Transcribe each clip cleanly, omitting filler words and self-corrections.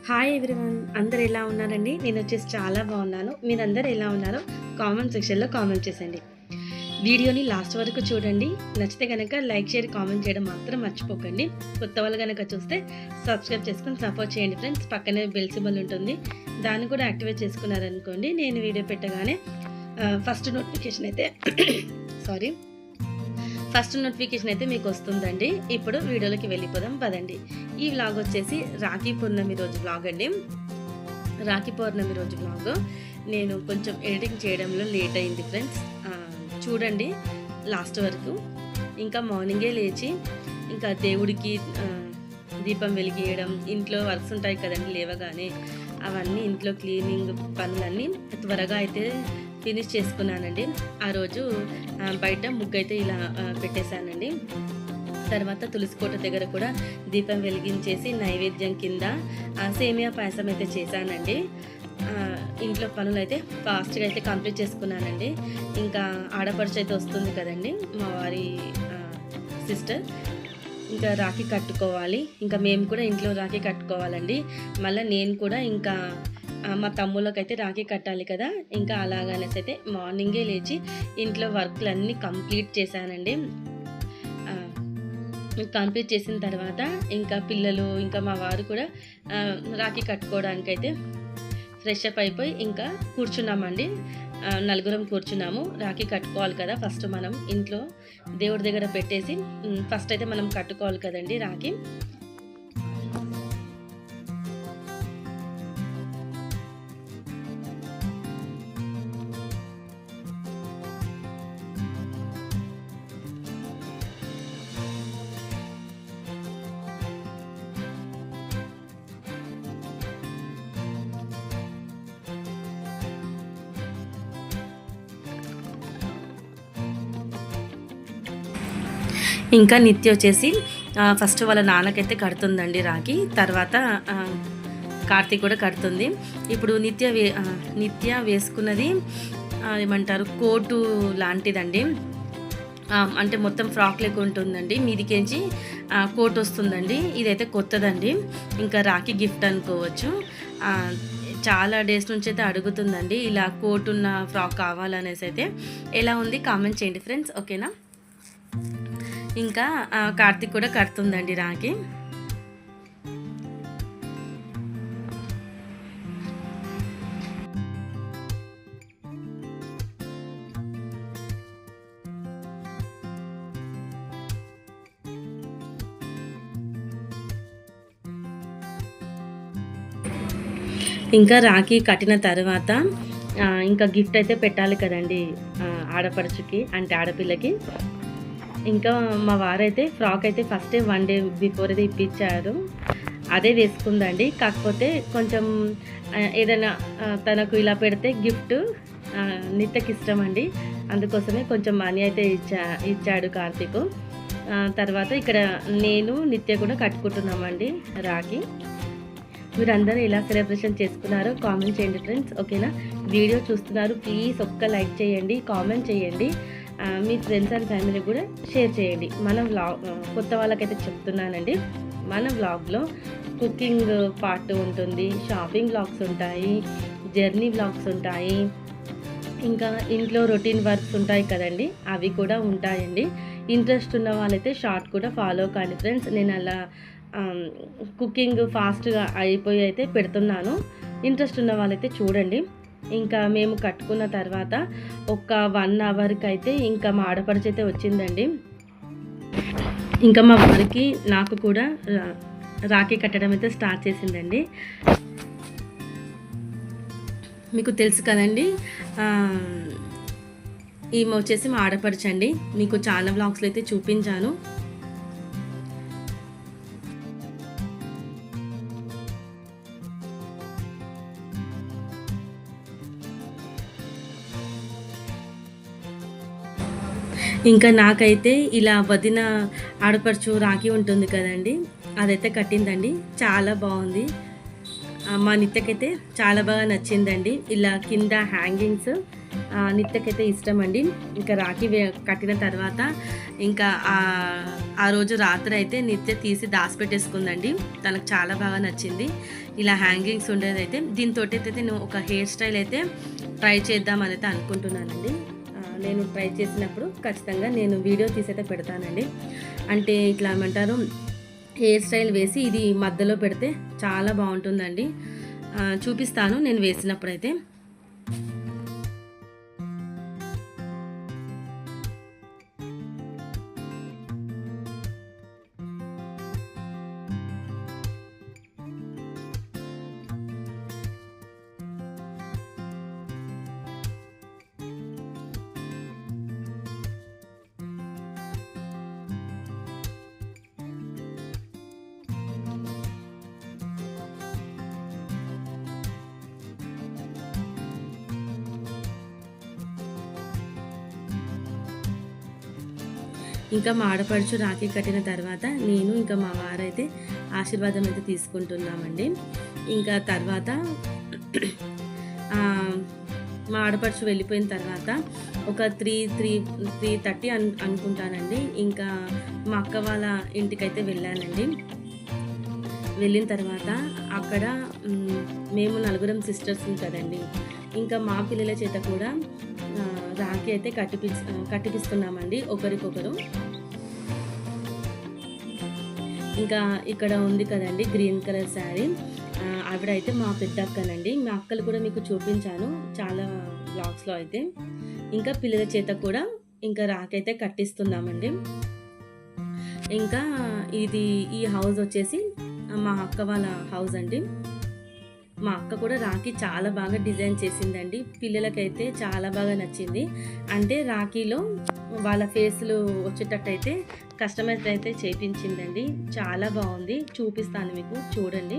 Hi everyone, అందరు ఎలా ఉన్నారండి? నేను వచ్చేసి చాలా బాగున్నాను. మీరందరూ ఎలా ఉన్నారో కామెంట్ సెక్షన్లో కామెంట్ చేసండి. వీడియోని లాస్ట్ వరకు చూడండి. నచ్చితే కనుక లైక్, షేర్, కామెంట్ చేయడం మాత్రం మర్చిపోకండి. కొత్త వాళ్ళు కనుక చూస్తే సబ్స్క్రైబ్ చేసుకొని సపోర్ట్ చేయండి ఫ్రెండ్స్. పక్కనే బెల్ సింబల్ ఉంటుంది, దాన్ని కూడా యాక్టివేట్ చేసుకున్నారనుకోండి నేను వీడియో పెట్టగానే ఫస్ట్ నోటిఫికేషన్ అయితే మీకు వస్తుందండి. ఇప్పుడు వీడియోలోకి వెళ్ళిపోదాం పదండి. ఈ వ్లాగ్ వచ్చేసి రాఖీ పౌర్ణమి రోజు వ్లాగ్ అండి. రాఖీ పౌర్ణమి రోజు వ్లాగ్ నేను కొంచెం ఎడిటింగ్ చేయడంలో లేట్ అయింది ఫ్రెండ్స్. చూడండి లాస్ట్ వరకు. ఇంకా మార్నింగే లేచి ఇంకా దేవుడికి దీపం వెలిగియడం, ఇంట్లో వర్క్స్ ఉంటాయి కదండి లేవగానే, అవన్నీ ఇంట్లో క్లీనింగ్ పనులన్నీ త్వరగా అయితే ఫినిష్ చేసుకున్నానండి. ఆ రోజు బయట ముగ్గు అయితే ఇలా పెట్టేశానండి. తర్వాత తులసికోట దగ్గర కూడా దీపం వెలిగించేసి నైవేద్యం కింద సేమియా పాయసం అయితే చేశానండి. ఇంట్లో పనులు అయితే ఫాస్ట్గా అయితే కంప్లీట్ చేసుకున్నానండి. ఇంకా ఆడపడుచు అయితే వస్తుంది కదండి, మా వారి సిస్టర్. ఇంకా రాఖీ కట్టుకోవాలి. ఇంకా మేము కూడా ఇంట్లో రాఖీ కట్టుకోవాలండి. మళ్ళీ నేను కూడా ఇంకా మా తమ్ముళ్ళకైతే రాఖీ కట్టాలి కదా. ఇంకా అలాగనేసి అయితే మార్నింగే లేచి ఇంట్లో వర్క్లన్నీ కంప్లీట్ చేశానండి. కంప్లీట్ చేసిన తర్వాత ఇంకా పిల్లలు ఇంకా మా వారు కూడా రాఖీ కట్టుకోవడానికైతే ఫ్రెష్ అప్ అయిపోయి ఇంకా కూర్చున్నామండి. నలుగురం కూర్చున్నాము. రాఖీ కట్టుకోవాలి కదా, ఫస్ట్ మనం ఇంట్లో దేవుడి దగ్గర పెట్టేసి ఫస్ట్ అయితే మనం కట్టుకోవాలి కదండి రాఖీ. ఇంకా నిత్య వచ్చేసి ఫస్ట్ వాళ్ళ నాన్నకైతే కడుతుందండి రాఖీ. తర్వాత కార్తీక్ కూడా కడుతుంది. ఇప్పుడు నిత్య వేసుకున్నది ఏమంటారు, కోటు లాంటిదండి. అంటే మొత్తం ఫ్రాక్ లెక్క ఉంటుందండి, మీదికేంచి కోట్ వస్తుందండి. ఇదైతే కొత్తదండి, ఇంకా రాఖీ గిఫ్ట్ అనుకోవచ్చు. చాలా డేస్ నుంచి అయితే అడుగుతుందండి ఇలా కోట్ ఉన్న ఫ్రాక్ కావాలనేసి అయితే. ఎలా ఉంది కామెంట్ చేయండి ఫ్రెండ్స్, ఓకేనా? ఇంకా కార్తీక్ కూడా కడుతుందండి రాఖీ. ఇంకా రాఖీ కట్టిన తర్వాత ఇంకా గిఫ్ట్ అయితే పెట్టాలి కదండి ఆడపడుచుకి, అంటే ఆడపిల్లకి. ఇంకా మా వారైతే ఫ్రాక్ అయితే ఫస్ట్ 1 డే బిఫోర్ అయితే ఇప్పించారు, అదే వేసుకుందండి. కాకపోతే కొంచెం ఏదైనా తనకు ఇలా పెడితే గిఫ్ట్ నిత్యకి ఇష్టం అండి, అందుకోసమే కొంచెం మనీ అయితే ఇచ్చాడు కార్తీక్. తర్వాత ఇక్కడ నేను నిత్య కూడా కట్టుకుంటున్నామండి రాఖీ. మీరందరూ ఎలా సెలబ్రేషన్ చేసుకున్నారో కామెంట్ చేయండి ఫ్రెండ్స్, ఓకేనా? వీడియో చూస్తున్నారు, ప్లీజ్ ఒక్క లైక్ చేయండి, కామెంట్ చేయండి, మీ ఫ్రెండ్స్ అండ్ ఫ్యామిలీ కూడా షేర్ చేయండి. మన వ్లాగ్ కొత్త వాళ్ళకైతే చెప్తున్నానండి, మన వ్లాగ్లో కుకింగ్ పార్ట్ ఉంటుంది, షాపింగ్ వ్లాగ్స్ ఉంటాయి, జర్నీ వ్లాగ్స్ ఉంటాయి, ఇంకా ఇంట్లో రొటీన్ వర్క్స్ ఉంటాయి కదండి, అవి కూడా ఉంటాయండి. ఇంట్రెస్ట్ ఉన్న వాళ్ళైతే షార్ట్ కూడా ఫాలో కాండి ఫ్రెండ్స్. నేను అలా కుకింగ్ ఫాస్ట్గా అయిపోయి అయితే పెడుతున్నాను. ఇంట్రెస్ట్ ఉన్న వాళ్ళైతే చూడండి. ఇంకా మేము కట్టుకున్న తర్వాత ఒక 1 అవర్కి అయితే ఇంకా మా ఆడపడుచు అయితే వచ్చిందండి. ఇంకా మా వారికి నాకు కూడా రాఖీ కట్టడం అయితే స్టార్ట్ చేసిందండి. మీకు తెలుసు కదండి, ఈమె వచ్చేసి మా ఆడపడుచండి. మీకు చాలా వ్లాగ్స్లో అయితే చూపించాను. ఇంకా నాకైతే ఇలా వదిన ఆడపడుచు రాఖీ ఉంటుంది కదండి, అదైతే కట్టిందండి. చాలా బాగుంది. మా నిత్యకైతే చాలా బాగా నచ్చిందండి. ఇలా కింద హ్యాంగింగ్స్ నిత్యకైతే ఇష్టం అండి. ఇంకా రాఖీ కట్టిన తర్వాత ఇంకా ఆ రోజు రాత్రి అయితే నిత్య తీసి దాచిపెట్టేసుకుందండి. తనకు చాలా బాగా నచ్చింది. ఇలా హ్యాంగింగ్స్ ఉండేదైతే దీంతో అయితే నేను ఒక హెయిర్ స్టైల్ అయితే ట్రై చేద్దామని అయితే అనుకుంటున్నానండి. నేను ట్రై చేసినప్పుడు ఖచ్చితంగా నేను వీడియో తీసైతే పెడతానండి. అంటే ఇట్లా ఏమంటారు, హెయిర్ స్టైల్ వేసి ఇది మధ్యలో పెడితే చాలా బాగుంటుందండి. చూపిస్తాను నేను వేసినప్పుడైతే. ఇంకా మా ఆడపడుచు రాఖీ కట్టిన తర్వాత నేను ఇంకా మా వారైతే ఆశీర్వాదం అయితే తీసుకుంటున్నామండి. ఇంకా తర్వాత మా ఆడపడుచు వెళ్ళిపోయిన తర్వాత ఒక 3:30 అనుకుంటానండి. ఇంకా మా అక్క వాళ్ళ ఇంటికైతే వెళ్ళానండి. వెళ్ళిన తర్వాత అక్కడ మేము 4 సిస్టర్స్ కదండి. ఇంకా మా పిల్లల చేత కూడా రాఖీ అయితే కట్టిపిస్తున్నామండి ఒకరికొకరు. ఇంకా ఇక్కడ ఉంది కదండి గ్రీన్ కలర్ శారీ, ఆవిడ అయితే మా పెద్ద అక్కనండి. మా అక్కలు కూడా మీకు చూపించాను చాలా బ్లాగ్స్లో అయితే. ఇంకా పిల్లల చేత కూడా ఇంకా రాఖీ అయితే కట్టిస్తున్నామండి. ఇంకా ఈ హౌస్ వచ్చేసి మా అక్క వాళ్ళ హౌస్ అండి. మా అక్క కూడా రాఖీ చాలా బాగా డిజైన్ చేసిందండి. పిల్లలకైతే చాలా బాగా నచ్చింది. అంటే రాఖీలో వాళ్ళ ఫేస్లు వచ్చేటట్టయితే కస్టమైజ్ అయితే చేయించిందండి. చాలా బాగుంది, చూపిస్తాను మీకు చూడండి.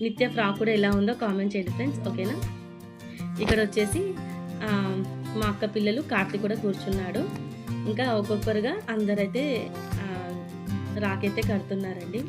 నిత్య ఫ్రాక్ కూడా ఎలా ఉందో కామెంట్ చేయండి ఫ్రెండ్స్, ఓకేనా. ఇక్కడ వచ్చేసి మా అక్క పిల్లలు కార్తీక్ కూడా కూర్చున్నాడు. ఇంకా ఒక్కొక్కరుగా అందరైతే రాఖీ అయితే కడుతున్నారండి.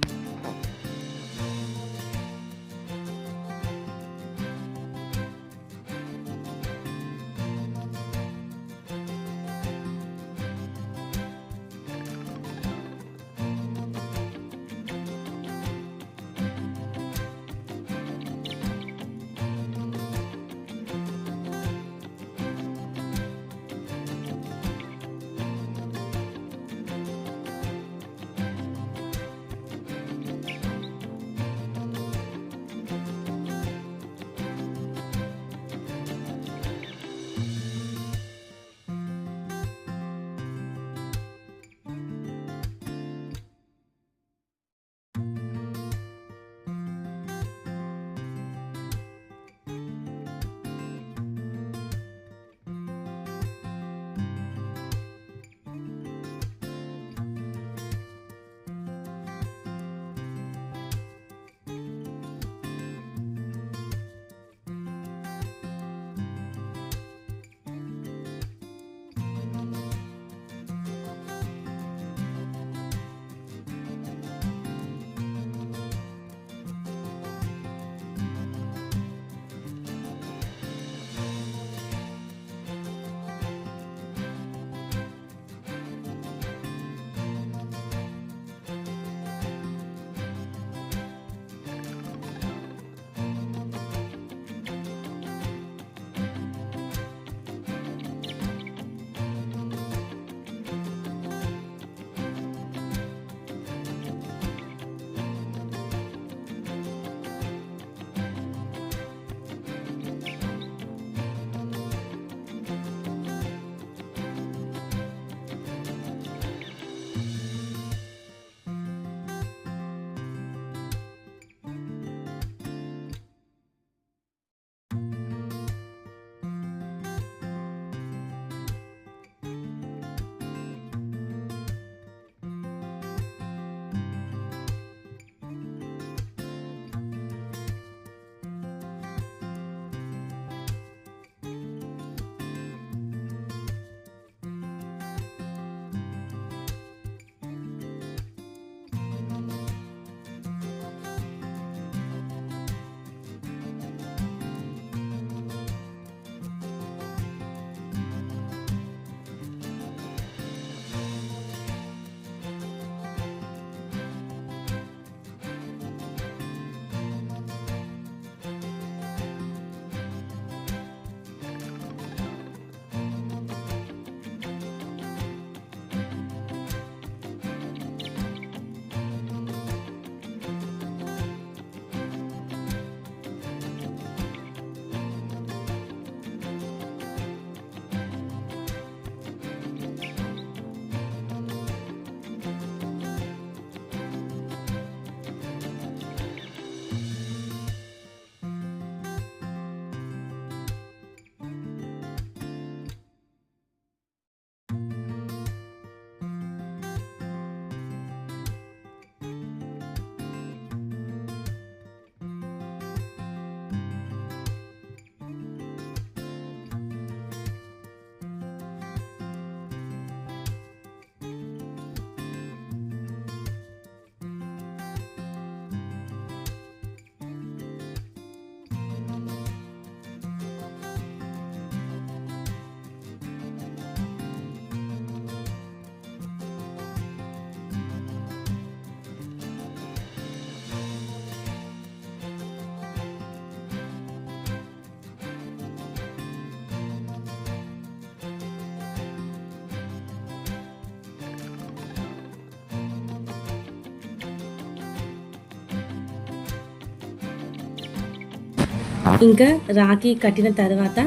ఇంకా రాఖీ కట్టిన తర్వాత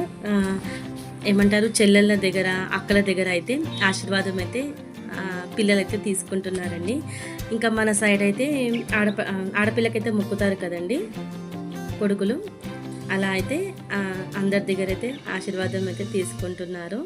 ఏమంటారు చెల్లెళ్ళ దగ్గర అక్కల దగ్గర అయితే ఆశీర్వాదం అయితే పిల్లలైతే తీసుకుంటున్నారండి. ఇంకా మన సైడ్ అయితే ఆడపిల్లకైతే మొక్కుతారు కదండి కొడుకులు, అలా అయితే అందరి దగ్గర అయితే ఆశీర్వాదం అయితే తీసుకుంటున్నారు.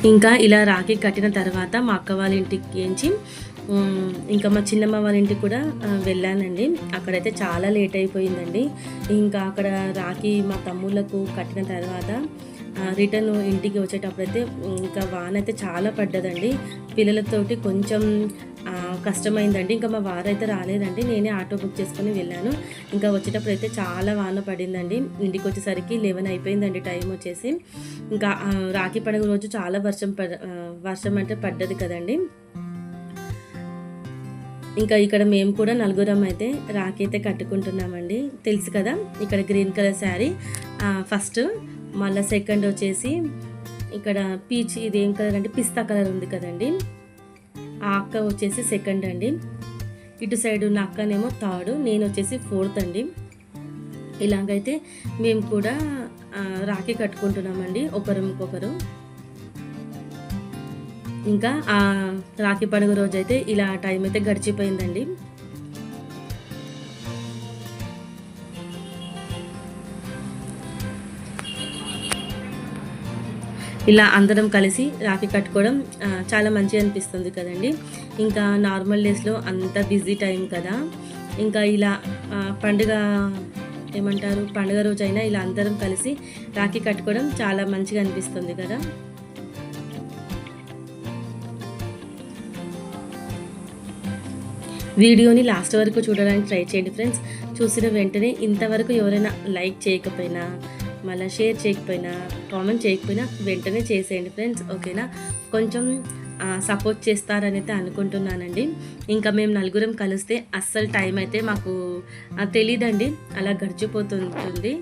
ఇంకా ఇలా రాఖీ కట్టిన తర్వాత మా అక్క వాళ్ళ ఇంటికి ఇంకా మా చిన్నమ్మ వాళ్ళ ఇంటికి కూడా వెళ్ళానండి. అక్కడైతే చాలా లేట్ అయిపోయిందండి. ఇంకా అక్కడ రాఖీ మా తమ్ముళ్ళకు కట్టిన తర్వాత రిటర్న్ ఇంటికి వచ్చేటప్పుడైతే ఇంకా వాన అయితే చాలా పడ్డదండి. పిల్లలతోటి కొంచెం కష్టమైందండి. ఇంకా మా వారైతే రాలేదండి, నేనే ఆటో బుక్ చేసుకొని వెళ్ళాను. ఇంకా వచ్చేటప్పుడు అయితే చాలా వాన పడిందండి. ఇంటికి వచ్చేసరికి 11 అయిపోయిందండి టైం వచ్చేసి. ఇంకా రాఖీ పండుగ రోజు చాలా వర్షం అంటే పడ్డది కదండి. ఇంకా ఇక్కడ మేము కూడా నలుగురం అయితే రాఖీ అయితే కట్టుకుంటున్నామండి. తెలుసు కదా, ఇక్కడ గ్రీన్ కలర్ శారీ ఫస్ట్, మళ్ళీ సెకండ్ వచ్చేసి ఇక్కడ పీచ్, ఇది ఏం కలర్ అంటే పిస్తా కలర్ ఉంది కదండి, ఆ అక్క వచ్చేసి సెకండ్ అండి. ఇటు సైడ్ ఉన్న అక్కనేమో థర్డ్, నేను వచ్చేసి ఫోర్త్ అండి. ఇలాగైతే మేము కూడా రాఖీ కట్టుకుంటున్నామండి ఒకరికొకరు. ఇంకా ఆ రాఖీ పండుగ రోజు అయితే ఇలా టైం అయితే గడిచిపోయిందండి. ఇలా అందరం కలిసి రాఖీ కట్టుకోవడం చాలా మంచిగా అనిపిస్తుంది కదండి. ఇంకా నార్మల్ డేస్లో అంత బిజీ టైం కదా, ఇంకా ఇలా పండుగ రోజైనా ఇలా అందరం కలిసి రాఖీ కట్టుకోవడం చాలా మంచిగా అనిపిస్తుంది కదా. వీడియోని లాస్ట్ వరకు చూడడానికి ట్రై చేయండి ఫ్రెండ్స్. చూసిన వెంటనే ఇంతవరకు ఎవరైనా లైక్ చేయకపోయినా, మళ్ళీ షేర్ చేయకపోయినా, కామెంట్ చేయకపోయినా వెంటనే చేసేయండి ఫ్రెండ్స్, ఓకేనా. కొంచెం సపోర్ట్ చేస్తారని అయితే అనుకుంటున్నానండి. ఇంకా మేము నలుగురం కలిస్తే అస్సలు టైం అయితే మాకు తెలీదండి, అలా గడిచిపోతుంటుంది.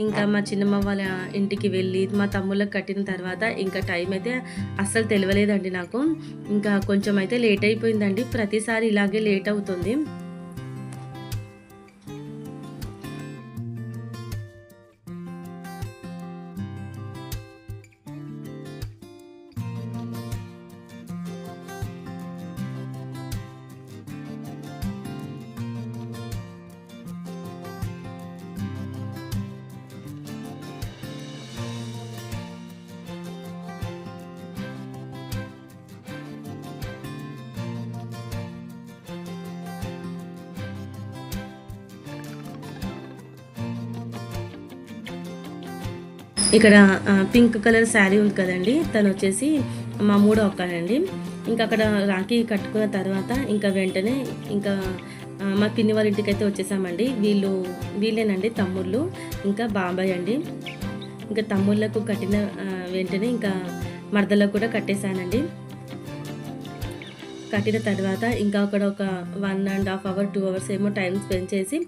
ఇంకా మా చిన్నమ్మ వాళ్ళ ఇంటికి వెళ్ళి మా తమ్ముళ్ళకి కట్టిన తర్వాత ఇంకా టైం అయితే అస్సలు తెలియలేదండి నాకు. ఇంకా కొంచెం అయితే లేట్ అయిపోయిందండి, ప్రతిసారి ఇలాగే లేట్ అవుతుంది. ఇక్కడ పింక్ కలర్ శారీ ఉంది కదండి, తను వచ్చేసి మా మూడో అక్కనండి. ఇంకా అక్కడ రాఖీ కట్టుకున్న తర్వాత ఇంకా వెంటనే ఇంకా మా పిన్ని వాళ్ళ ఇంటికి అయితే వచ్చేసామండి. వీళ్ళేనండి తమ్ముళ్ళు, ఇంకా బాబాయ్ అండి. ఇంకా తమ్ముళ్ళకు కట్టిన వెంటనే ఇంకా మరదలకు కూడా కట్టేశానండి. కట్టిన తర్వాత ఇంకా అక్కడ ఒక 1.5 అవర్ 2 అవర్స్ ఏమో టైం స్పెండ్ చేసి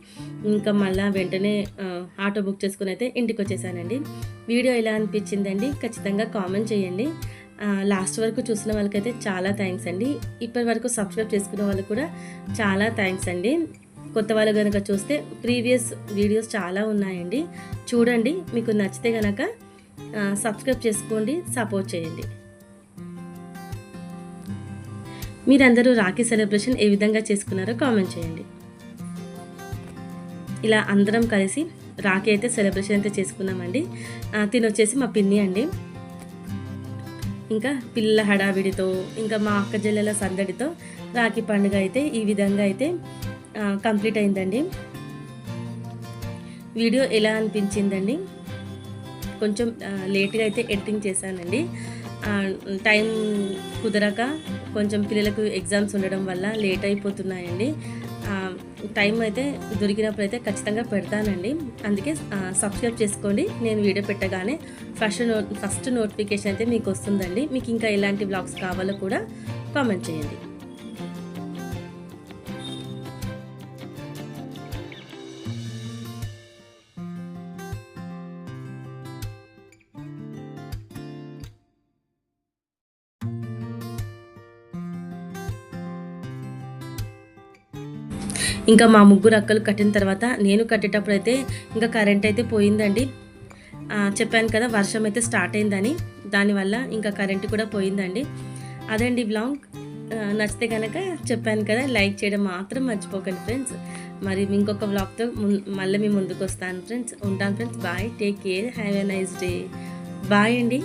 ఇంకా మళ్ళీ వెంటనే ఆటో బుక్ చేసుకుని అయితే ఇంటికి వచ్చేసానండి. వీడియో ఎలా అనిపించిందండి ఖచ్చితంగా కామెంట్ చేయండి. లాస్ట్ వరకు చూసిన వాళ్ళకైతే చాలా థ్యాంక్స్ అండి. ఇప్పటి వరకు సబ్స్క్రైబ్ చేసుకున్న వాళ్ళకి కూడా చాలా థ్యాంక్స్ అండి. కొత్త వాళ్ళు కనుక చూస్తే ప్రీవియస్ వీడియోస్ చాలా ఉన్నాయండి, చూడండి. మీకు నచ్చితే కనుక సబ్స్క్రైబ్ చేసుకోండి, సపోర్ట్ చేయండి. మీరందరూ రాఖీ సెలబ్రేషన్ ఏ విధంగా చేసుకున్నారో కామెంట్ చేయండి. ఇలా అందరం కలిసి రాఖీ అయితే సెలబ్రేషన్ అయితే చేసుకున్నామండి. తినొచ్చేసి మా పిన్ని అండి. ఇంకా పిల్లల హడావిడితో ఇంకా మా అక్క చెల్లెల సందడితో రాఖీ పండుగ అయితే ఈ విధంగా అయితే కంప్లీట్ అయిందండి. వీడియో ఎలా అనిపించిందండి? కొంచెం లేట్గా అయితే ఎడిటింగ్ చేశానండి. టైం కుదరక కొంచెం పిల్లలకు ఎగ్జామ్స్ ఉండడం వల్ల లేట్ అయిపోతున్నాయండి. టైం అయితే దొరికినప్పుడు అయితే ఖచ్చితంగా పెడతానండి. అందుకే సబ్స్క్రైబ్ చేసుకోండి. నేను వీడియో పెట్టగానే ఫస్ట్ నోటిఫికేషన్ అయితే మీకు వస్తుందండి. మీకు ఇంకా ఎలాంటి వ్లాగ్స్ కావాలో కూడా కామెంట్ చేయండి. ఇంకా మా ముగ్గురు అక్కలు కట్టిన తర్వాత నేను కట్టేటప్పుడు అయితే ఇంకా కరెంట్ అయితే పోయిందండి. చెప్పాను కదా వర్షం అయితే స్టార్ట్ అయిందని, దానివల్ల ఇంకా కరెంట్ కూడా పోయిందండి. అదండి వ్లాగ్. నచ్చితే కనుక చెప్పాను కదా లైక్ చేయడం మాత్రం మర్చిపోకండి ఫ్రెండ్స్. మరి ఇంకొక వ్లాగ్తో మళ్ళీ మీ ముందుకు వస్తాను ఫ్రెండ్స్. ఉంటాను friends. Bye, take care, have a nice day. Bye అండి.